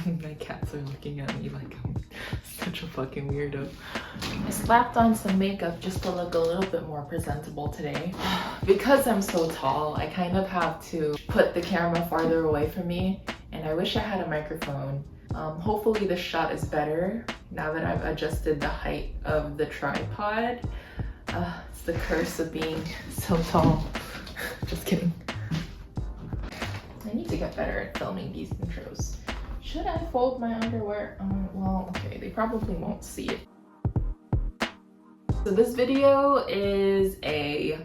My cats are looking at me like I'm such a fucking weirdo. I slapped on some makeup just to look a little bit more presentable today. Because I'm so tall, I kind of have to put the camera farther away from me, and I wish I had a microphone. Hopefully this shot is better now that I've adjusted the height of the tripod. It's the curse of being so tall. Just kidding. I need to get better at filming these intros. Should I fold my underwear? Well, okay, they probably won't see it. So this video is a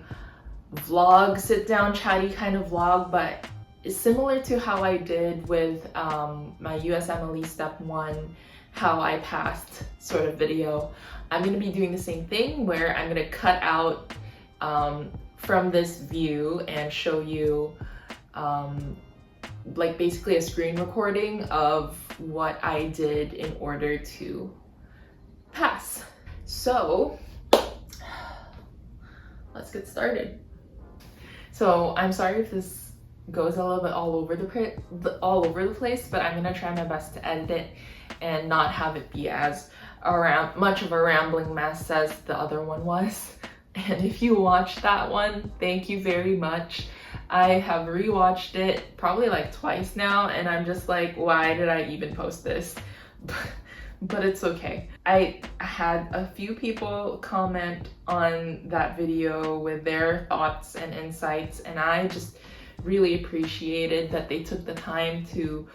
vlog, sit down chatty kind of vlog, but it's similar to how I did with my USMLE Step 1, how I passed sort of video. I'm gonna be doing the same thing where I'm gonna cut out from this view and show you like basically a screen recording of what I did in order to pass. So let's get started. So I'm sorry if this goes a little bit all over the place, but I'm gonna try my best to edit it and not have it be as much of a rambling mess as the other one was. And if you watched that one, thank you very much. I have rewatched it probably like twice now, and I'm just like, why did I even post this? But it's okay. I had a few people comment on that video with their thoughts and insights, and I just really appreciated that they took the time to,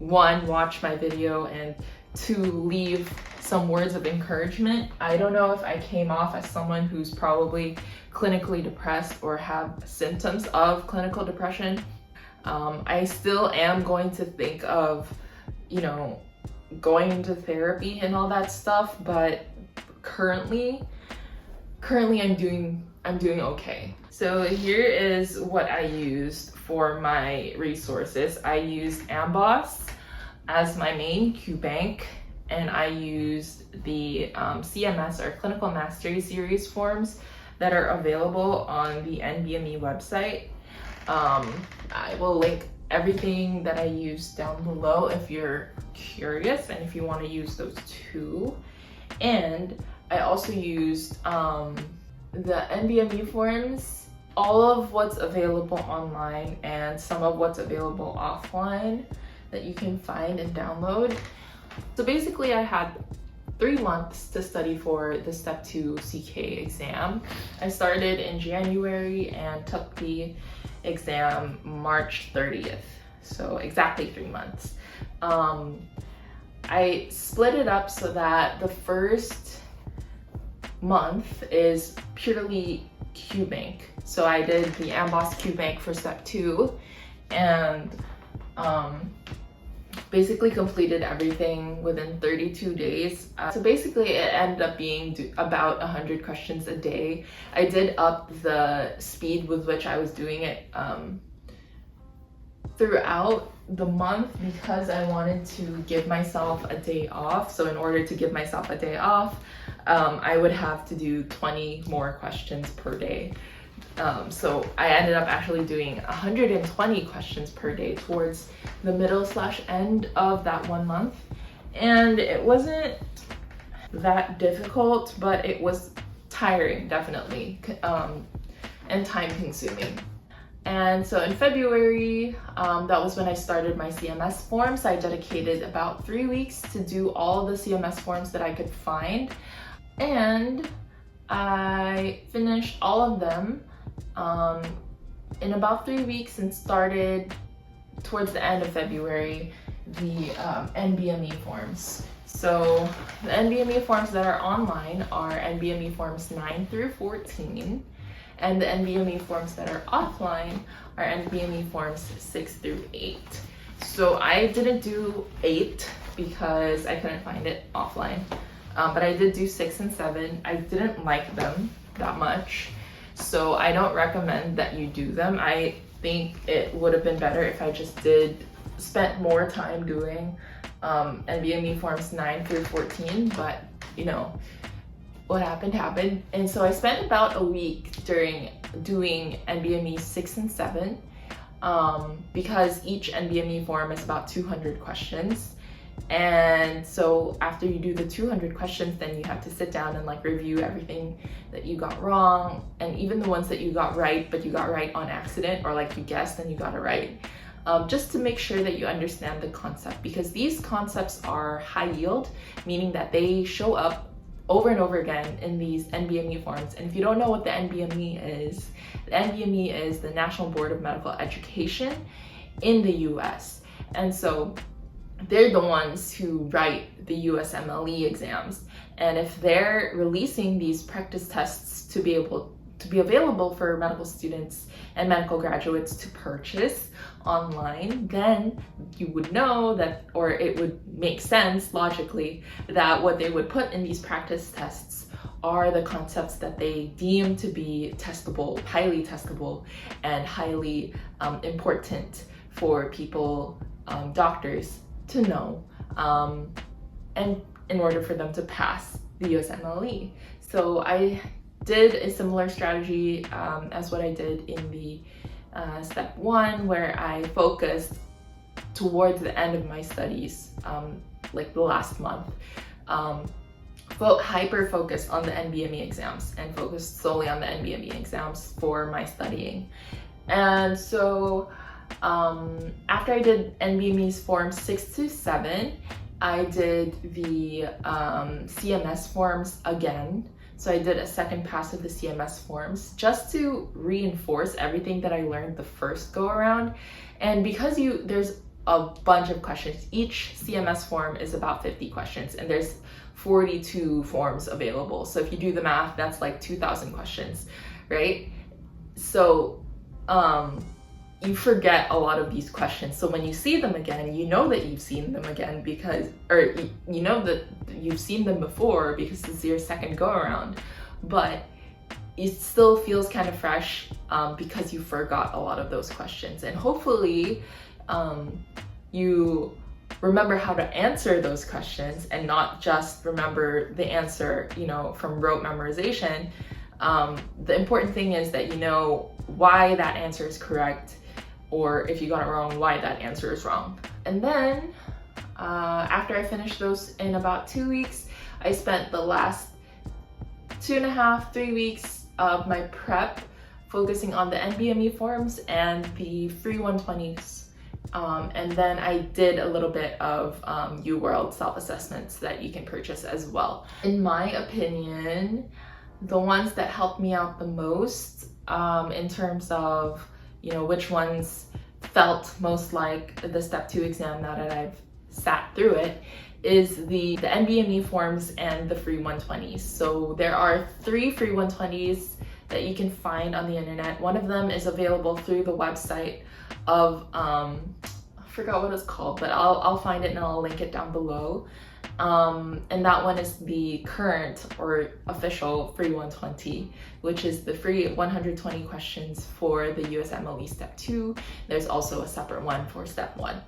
one, watch my video, and two, leave some words of encouragement. I don't know if I came off as someone who's probably clinically depressed or have symptoms of clinical depression. I still am going to think of, you know, going into therapy and all that stuff, but currently I'm doing okay. So here is what I used for my resources. I used Amboss as my main Qbank, and I used the CMS or Clinical Mastery Series forms that are available on the NBME website. I will link everything that I used down below if you're curious and if you want to use those too. And I also used the NBME forms, all of what's available online and some of what's available offline that you can find and download. So basically I had 3 months to study for the Step 2 CK exam. I started in January and took the exam March 30th. So exactly 3 months. I split it up so that the first month is purely Qbank. So I did the Amboss Qbank for Step 2 and basically completed everything within 32 days. So basically it ended up being about 100 questions a day. I did up the speed with which I was doing it throughout the month because I wanted to give myself a day off. So in order to give myself a day off, I would have to do 20 more questions per day. So I ended up actually doing 120 questions per day towards the middle/end of that 1 month. And it wasn't that difficult, but it was tiring, definitely, and time consuming. And so in February, that was when I started my CMS forms. I dedicated about 3 weeks to do all the CMS forms that I could find. And I finished all of them in about 3 weeks and started towards the end of February the NBME forms. So the NBME forms that are online are NBME forms 9 through 14, and the NBME forms that are offline are NBME forms 6 through 8. So I didn't do 8 because I couldn't find it offline, but I did do 6 and 7. I didn't like them that much, so I don't recommend that you do them. I think it would have been better if I just spent more time doing NBME forms 9 through 14, but you know, what happened happened. And so I spent about a week during doing NBME 6 and 7 because each NBME form is about 200 questions. And so after you do the 200 questions, then you have to sit down and like review everything that you got wrong, and even the ones that you got right, but you got right on accident, or like you guessed and you got it right. Just to make sure that you understand the concept, because these concepts are high yield, meaning that they show up over and over again in these NBME forms. And if you don't know what the NBME is, the NBME is the National Board of Medical Education in the US. And so they're the ones who write the USMLE exams. And if they're releasing these practice tests to be available for medical students and medical graduates to purchase online, then you would know that, or it would make sense logically, that what they would put in these practice tests are the concepts that they deem to be testable, highly testable, and highly important for people, doctors, to know, and in order for them to pass the USMLE. So I did a similar strategy as what I did in the step 1, where I focused towards the end of my studies, like the last month, hyper focused on the NBME exams and focused solely on the NBME exams for my studying. And so after I did NBME's forms 6 to 7, I did the CMS forms again. So I did a second pass of the CMS forms just to reinforce everything that I learned the first go around. And because there's a bunch of questions, each CMS form is about 50 questions, and there's 42 forms available. So if you do the math, that's like 2,000 questions, right? So you forget a lot of these questions. So when you see them again, you know that you've seen them again or you know that you've seen them before because it's your second go around, but it still feels kind of fresh because you forgot a lot of those questions. And hopefully you remember how to answer those questions and not just remember the answer, from rote memorization. The important thing is that you know why that answer is correct, or if you got it wrong, why that answer is wrong. And then after I finished those in about 2 weeks, I spent the last 2.5, 3 weeks of my prep focusing on the NBME forms and the free 120s. And then I did a little bit of UWORLD self-assessments that you can purchase as well. In my opinion, the ones that helped me out the most in terms of which ones felt most like the step 2 exam now that I've sat through it is the NBME forms and the free 120s. So there are 3 free 120s that you can find on the internet. One of them is available through the website of I forgot what it's called, but I'll find it and I'll link it down below. And that one is the current or official free 120, which is the free 120 questions for the USMLE Step 2. There's also a separate one for Step 1.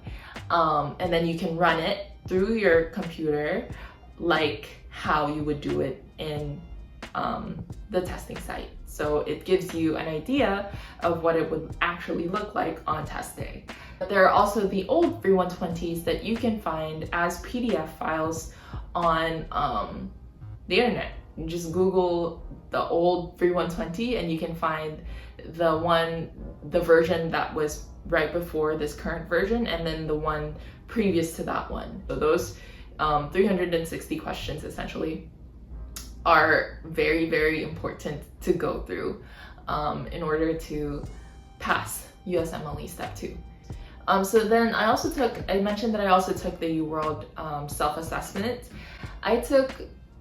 And then you can run it through your computer like how you would do it in the testing site. So it gives you an idea of what it would actually look like on test day. But there are also the old free 120s that you can find as PDF files on the internet. You just Google the old free 120 and you can find the version that was right before this current version, and then the one previous to that one. So those 360 questions essentially are very, very important to go through in order to pass USMLE Step 2. So then I mentioned that I also took the UWORLD self-assessment. I took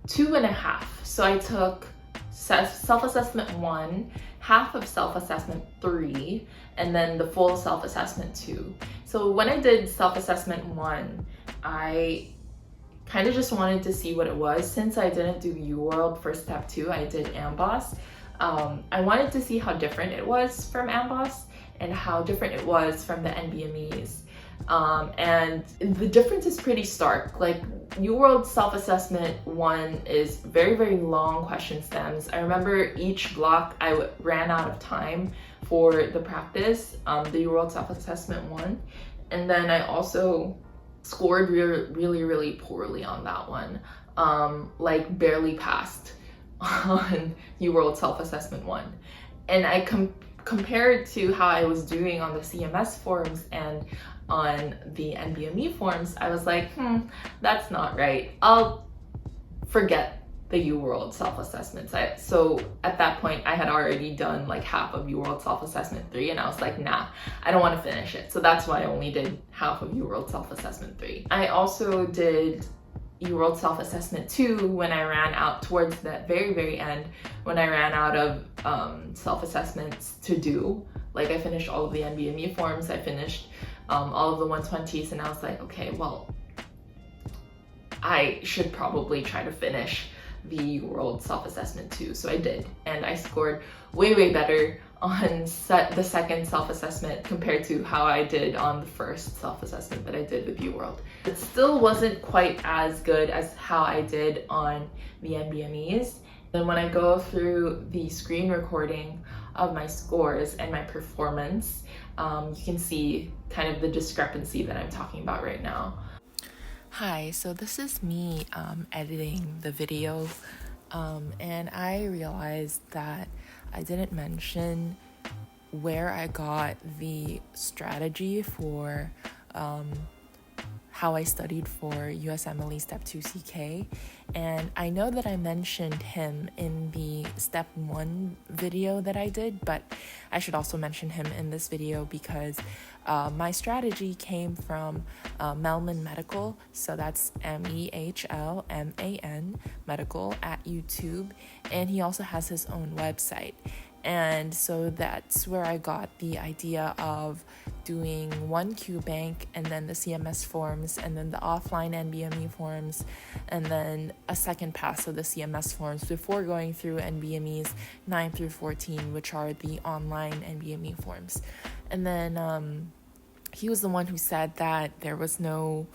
2.5. So I took self-assessment 1, half of self-assessment 3, and then the full self-assessment 2. So when I did self-assessment 1, I kind of just wanted to see what it was. Since I didn't do UWORLD for Step 2, I did Amboss. I wanted to see how different it was from Amboss and how different it was from the NBMEs. And the difference is pretty stark. Like UWORLD self-assessment 1 is very, very long question stems. I remember each block I ran out of time for the practice, the UWORLD self-assessment 1. And then I also scored really poorly on that one. Like barely passed on UWorld Self-Assessment 1. And I compared to how I was doing on the CMS forms and on the NBME forms, I was like, that's not right. I'll forget the UWorld self-assessments. So at that point, I had already done like half of UWorld self-assessment 3, and I was like, nah, I don't want to finish it. So that's why I only did half of UWorld self-assessment 3. I also did UWorld self-assessment 2 when I ran out towards the very end, when I ran out of self-assessments to do. Like, I finished all of the NBME forms, I finished all of the 120s, and I was like, okay, well, I should probably try to finish the UWorld self-assessment 2. So I did, and I scored way better on the second self-assessment compared to how I did on the first self-assessment that I did with UWorld. It still wasn't quite as good as how I did on the NBMEs. Then when I go through the screen recording of my scores and my performance, you can see kind of the discrepancy that I'm talking about right now. Hi, so this is me editing the video, and I realized that I didn't mention where I got the strategy for how I studied for USMLE Step 2 CK, and I know that I mentioned him in the Step 1 video that I did, but I should also mention him in this video because my strategy came from Mehlman Medical, so that's Mehlman Medical at YouTube, and he also has his own website. And so that's where I got the idea of doing one Qbank and then the CMS forms and then the offline NBME forms and then a second pass of the CMS forms before going through NBMEs 9 through 14, which are the online NBME forms. And then he was the one who said that there was no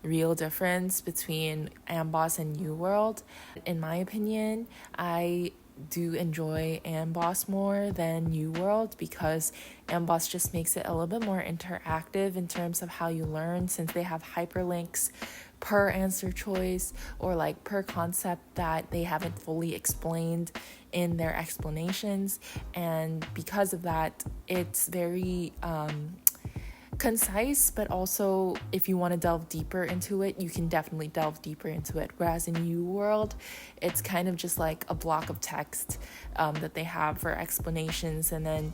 real difference between Amboss and UWorld. In my opinion, I do enjoy Amboss more than UWorld because Amboss just makes it a little bit more interactive in terms of how you learn, since they have hyperlinks per answer choice or like per concept that they haven't fully explained in their explanations. And because of that, it's very concise, but also if you want to delve deeper into it, you can definitely delve deeper into it. Whereas in UWorld, it's kind of just like a block of text that they have for explanations, and then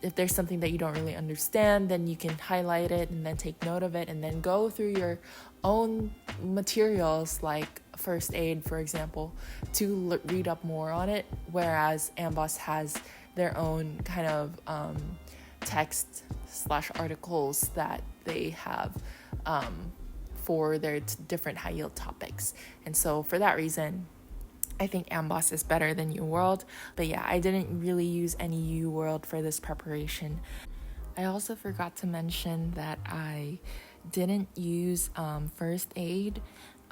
if there's something that you don't really understand, then you can highlight it and then take note of it and then go through your own materials like first aid, for example, to read up more on it. Whereas Amboss has their own kind of text/articles that they have for their different high yield topics. And so for that reason, I think Amboss is better than UWorld. But yeah, I didn't really use any UWorld for this preparation. I also forgot to mention that I didn't use first aid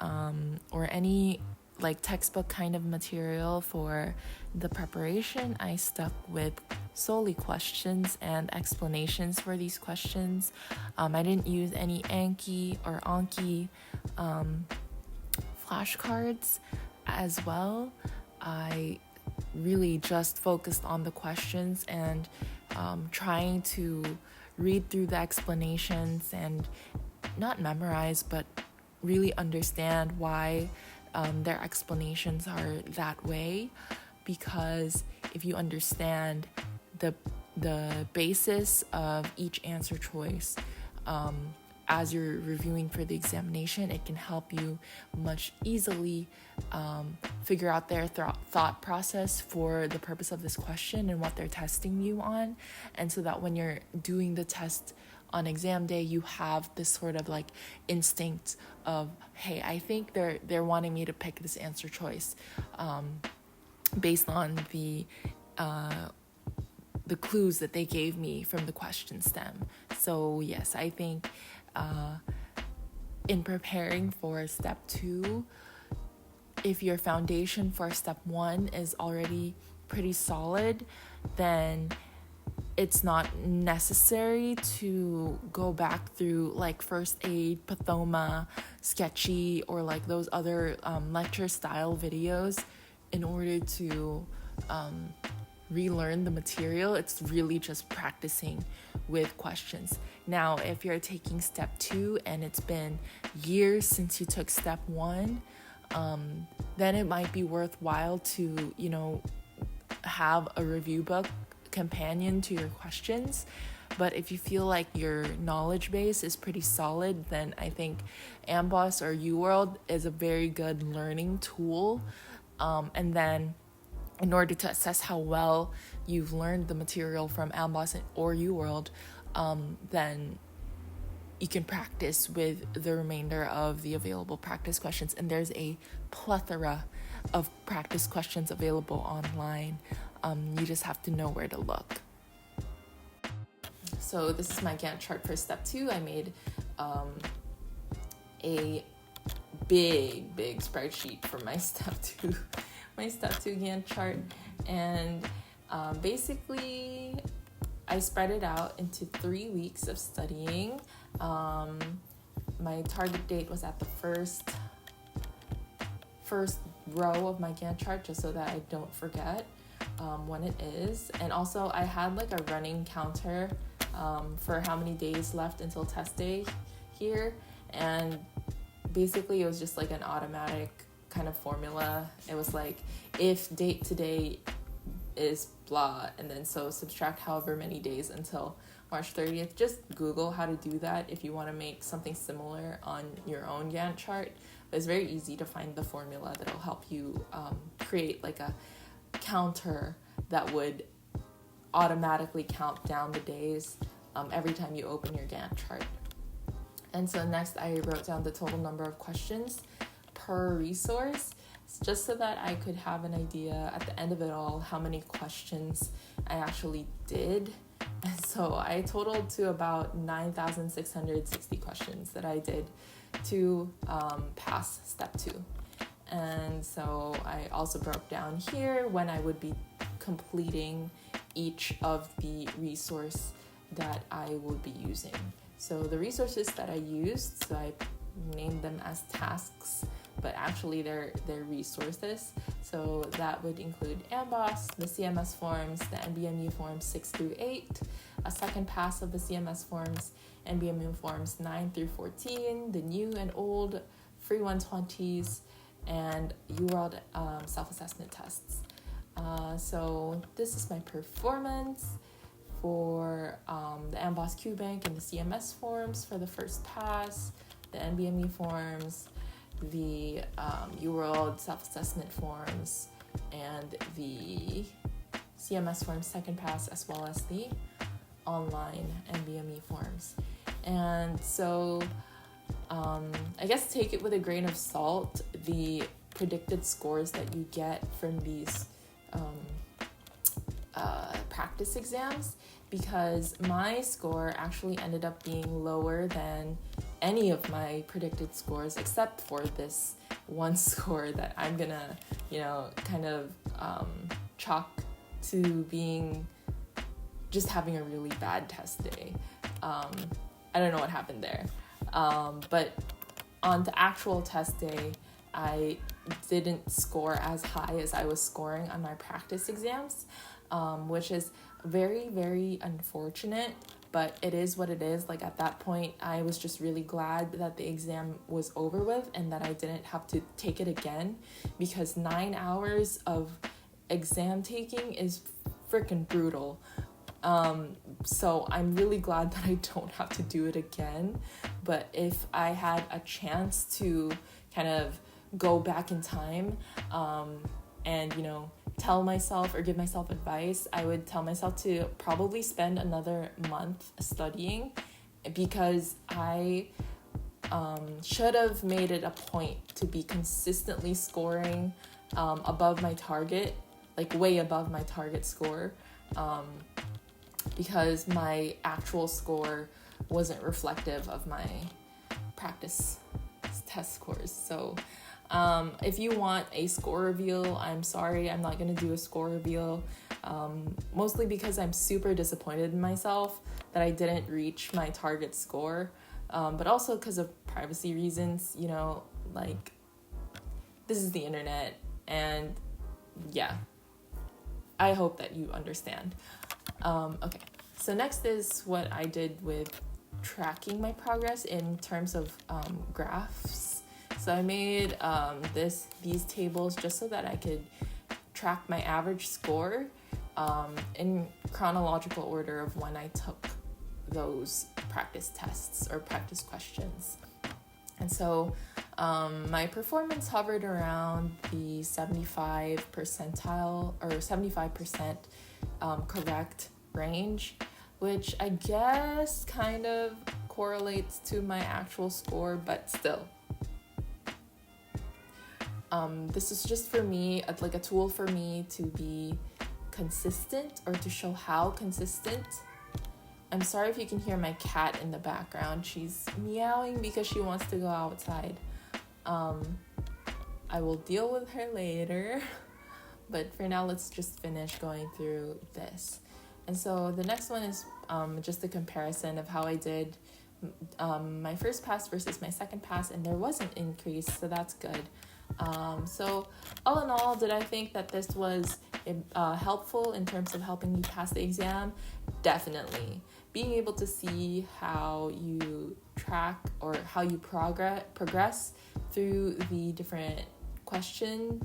or any like textbook kind of material for the preparation. I stuck with solely questions and explanations for these questions. I didn't use any Anki or Anki flashcards as well. I really just focused on the questions and trying to read through the explanations and not memorize, but really understand why their explanations are that way. Because if you understand the basis of each answer choice as you're reviewing for the examination, it can help you much easily figure out their thought process for the purpose of this question and what they're testing you on. And so that when you're doing the test on exam day, you have this sort of like instinct of, hey, I think they're wanting me to pick this answer choice based on the clues that they gave me from the question stem. So yes, I think in preparing for step 2, if your foundation for step 1 is already pretty solid, then it's not necessary to go back through like first aid, pathoma, sketchy, or like those other lecture style videos in order to relearn the material. It's really just practicing with questions. Now, if you're taking step 2 and it's been years since you took step 1, then it might be worthwhile to, have a review book companion to your questions. But if you feel like your knowledge base is pretty solid, then I think Amboss or UWORLD is a very good learning tool. And then in order to assess how well you've learned the material from Amboss or UWORLD, then you can practice with the remainder of the available practice questions. And there's a plethora of practice questions available online. You just have to know where to look. So this is my Gantt chart for step 2. I made a big spreadsheet for my step 2 Gantt chart, and basically I spread it out into 3 weeks of studying. My target date was at the first row of my Gantt chart, just so that I don't forget when it is. And also I had like a running counter for how many days left until test day here, and basically it was just like an automatic kind of formula. It was like, if date today is blah, and then so subtract however many days until March 30th. Just Google how to do that if you want to make something similar on your own Gantt chart. But it's very easy to find the formula that'll help you create like a counter that would automatically count down the days every time you open your Gantt chart. And so next I wrote down the total number of questions per resource, just so that I could have an idea at the end of it all how many questions I actually did. And so I totaled to about 9,660 questions that I did to pass step 2. And so I also broke down here when I would be completing each of the resource that I would be using. So the resources that I used, so I named them as tasks, but actually they're resources. So that would include Amboss, the CMS forms, the NBME forms 6 through 8, a second pass of the CMS forms, NBME forms 9 through 14, the new and old free 120s, and UWORLD self-assessment tests. So this is my performance for the Amboss Qbank and the CMS forms for the first pass, the NBME forms, the UWORLD self-assessment forms, and the CMS forms second pass, as well as the online NBME forms. And so I guess take it with a grain of salt, the predicted scores that you get from these practice exams, because my score actually ended up being lower than any of my predicted scores, except for this one score that I'm gonna, kind of chalk to being just having a really bad test day. I don't know what happened there. But on the actual test day, I didn't score as high as I was scoring on my practice exams, which is very, very unfortunate, but it is what it is. Like at that point, I was just really glad that the exam was over with and that I didn't have to take it again, because 9 hours of exam taking is freaking brutal. So I'm really glad that I don't have to do it again. But if I had a chance to kind of go back in time and tell myself or give myself advice, I would tell myself to probably spend another month studying, because I should have made it a point to be consistently scoring above my target, like way above my target score, because my actual score wasn't reflective of my practice test scores. So if you want a score reveal, I'm sorry, I'm not going to do a score reveal. mostly because I'm super disappointed in myself that I didn't reach my target score, but also because of privacy reasons, you know, like, this is the internet, and yeah, I hope that you understand. Okay, so next is what I did with tracking my progress in terms of graphs. So I made these tables just so that I could track my average score in chronological order of when I took those practice tests or practice questions. And so my performance hovered around the 75 percentile or 75% correct range, which I guess kind of correlates to my actual score, but still. This is just for me, like a tool for me to be consistent or to show how consistent. I'm sorry if you can hear my cat in the background. She's meowing because she wants to go outside. I will deal with her later, but for now, let's just finish going through this. And so the next one is just a comparison of how I did my first pass versus my second pass, and there was an increase, so that's good. So all in all, did I think that this was helpful in terms of helping you pass the exam? Definitely. Being able to see how you track or how you progress through the different question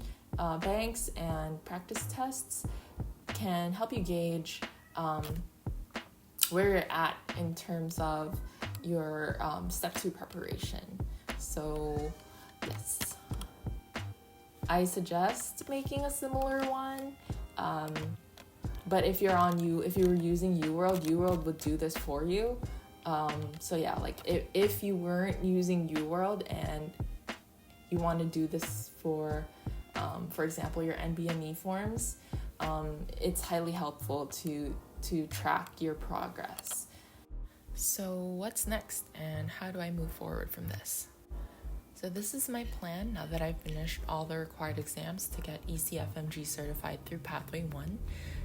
banks and practice tests can help you gauge where you're at in terms of your step 2 preparation. So yes, I suggest making a similar one. But if you were using UWorld would do this for you. So yeah, like if you weren't using UWorld and you want to do this for example, your NBME forms, it's highly helpful to track your progress. So what's next, and how do I move forward from this? So this is my plan now that I've finished all the required exams to get ECFMG certified through Pathway 1.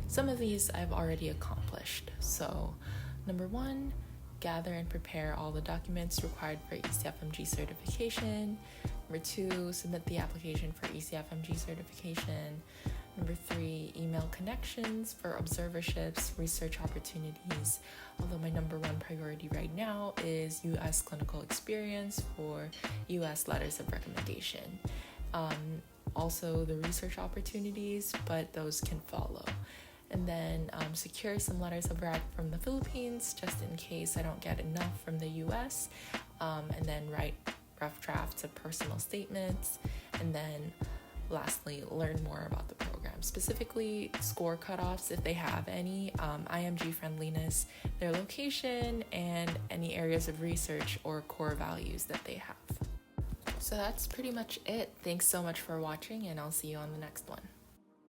Some of these I've already accomplished. So number 1, gather and prepare all the documents required for ECFMG certification. Number 2, submit the application for ECFMG certification. Number 3, email connections for observerships, research opportunities. Although my number 1 priority right now is US clinical experience for US letters of recommendation. Also the research opportunities, but those can follow. And then secure some letters of rec from the Philippines, just in case I don't get enough from the US. And then write rough drafts of personal statements. And then lastly, learn more about the program, specifically score cutoffs if they have any, IMG friendliness, their location, and any areas of research or core values that they have. So that's pretty much it. Thanks so much for watching, and I'll see you on the next one.